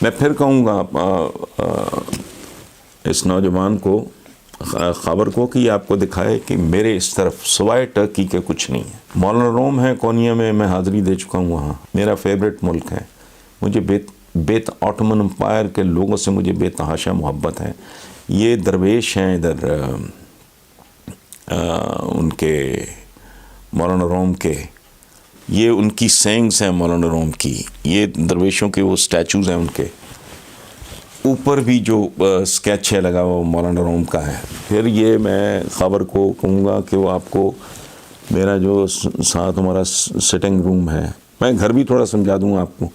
میں پھر کہوں گا اس نوجوان کو، خبر کو، کہ یہ آپ کو دکھائے کہ میرے اس طرف سوائے ٹرکی کے کچھ نہیں ہے۔ مولانا روم ہے کونیا میں حاضری دے چکا ہوں، وہاں میرا فیوریٹ ملک ہے، مجھے آٹومن امپائر کے لوگوں سے مجھے بے تحاشا محبت ہے۔ یہ درویش ہیں ادھر ان کے مولانا روم کے، یہ ان کی سینگز ہیں مولانا روم کی، یہ درویشوں کے وہ سٹیچوز ہیں، ان کے اوپر بھی جو اسکیچ ہے لگا وہ مولانا روم کا ہے۔ پھر یہ میں خبر کو کہوں گا کہ وہ آپ کو میرا جو ساتھ ہمارا سٹنگ روم ہے، میں گھر بھی تھوڑا سمجھا دوں آپ کو،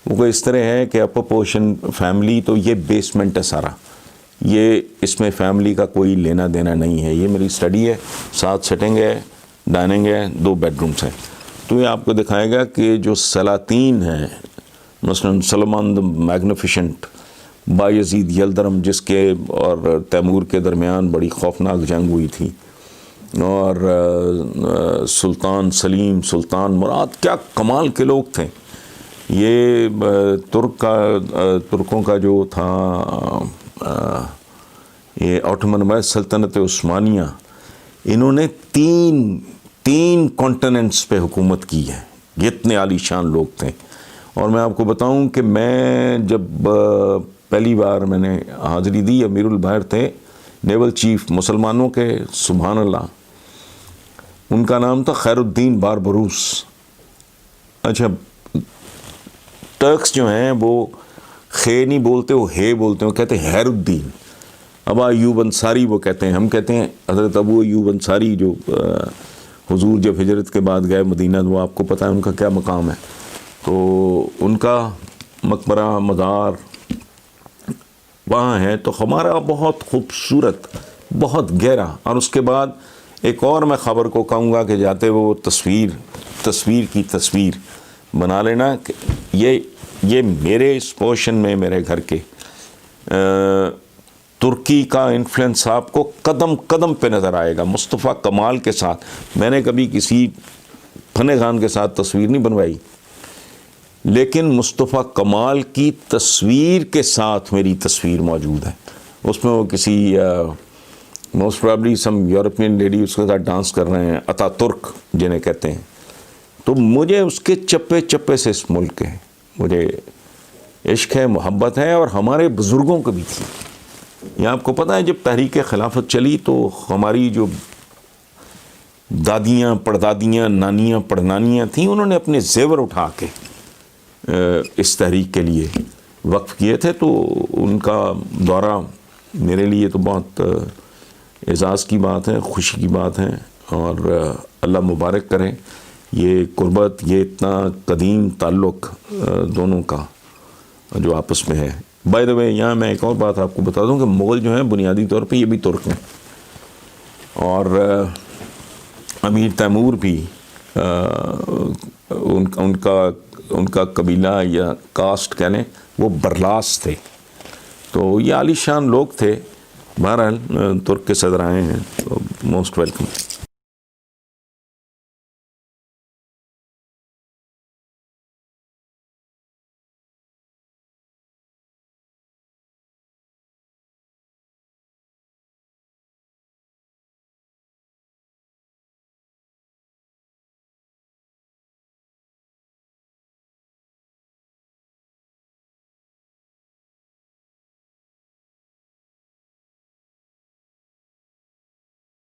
وہ کوئی اس طرح ہے کہ اپر پورشن فیملی، تو یہ بیسمنٹ ہے سارا، یہ اس میں فیملی کا کوئی لینا دینا نہیں ہے، یہ میری اسٹڈی ہے، ساتھ سٹنگ ہے، ڈائننگ ہے، 2 بیڈ رومز ہیں۔ تو یہ آپ کو دکھائے گا کہ جو سلاطین ہیں، مثلا سلمان دی میگنیفیشنٹ، بایزید یلدرم، جس کے اور تیمور کے درمیان بڑی خوفناک جنگ ہوئی تھی، اور سلطان سلیم، سلطان مراد، کیا کمال کے لوگ تھے یہ۔ ترکوں کا جو تھا یہ آٹومن سلطنت عثمانیہ، انہوں نے تین کانٹیننٹس پہ حکومت کی ہے، یہ اتنے عالی شان لوگ تھے۔ اور میں آپ کو بتاؤں کہ میں جب پہلی بار میں نے حاضری دی، امیر البحر تھے، نیول چیف مسلمانوں کے، سبحان اللہ، ان کا نام تھا خیر الدین باربروس۔ اچھا، ٹرکس جو ہیں وہ خے نہیں بولتے، وہ ہے بولتے ہیں، وہ کہتے ہیں خیر الدین۔ ابا ایوب انصاری وہ کہتے ہیں، ہم کہتے ہیں حضرت ابو ایوب انصاری، جو حضور جب ہجرت کے بعد گئے مدینہ، وہ آپ کو پتہ ہے ان کا کیا مقام ہے، تو ان کا مقبرہ مزار وہاں ہے۔ تو ہمارا بہت خوبصورت، بہت گہرا، اور اس کے بعد ایک اور میں خبر کو کہوں گا کہ جاتے وہ تصویر کی تصویر بنا لینا، کہ یہ میرے اس پورشن میں، میرے گھر کے ترکی کا انفلوئنس آپ کو قدم قدم پہ نظر آئے گا، مصطفیٰ کمال کے ساتھ۔ میں نے کبھی کسی فن خان کے ساتھ تصویر نہیں بنوائی، لیکن مصطفیٰ کمال کی تصویر کے ساتھ میری تصویر موجود ہے۔ اس میں وہ کسی most probably some European lady اس کے ساتھ ڈانس کر رہے ہیں، اتا ترک جنہیں کہتے ہیں۔ تو مجھے اس کے چپے چپے سے اس ملک کے مجھے عشق ہے، محبت ہے، اور ہمارے بزرگوں کو بھی تھی۔ یہ آپ کو پتہ ہے جب تحریک خلافت چلی تو ہماری جو دادیاں، پڑدادیاں، نانیاں، پڑنانیاں تھیں، انہوں نے اپنے زیور اٹھا کے اس تحریک کے لیے وقف کیے تھے۔ تو ان کا دورہ میرے لیے تو بہت اعزاز کی بات ہے، خوشی کی بات ہے، اور اللہ مبارک کرے یہ قربت، یہ اتنا قدیم تعلق دونوں کا جو آپس میں ہے۔ بائی دا وے، یہاں میں ایک اور بات آپ کو بتا دوں کہ مغل جو ہیں بنیادی طور پہ یہ بھی ترک ہیں، اور امیر تیمور بھی ان کا قبیلہ یا کاسٹ کہہ لیں، وہ برلاس تھے۔ تو یہ عالی شان لوگ تھے۔ بہرحال ترک کے صدر آئے ہیں، تو موسٹ ویلکم۔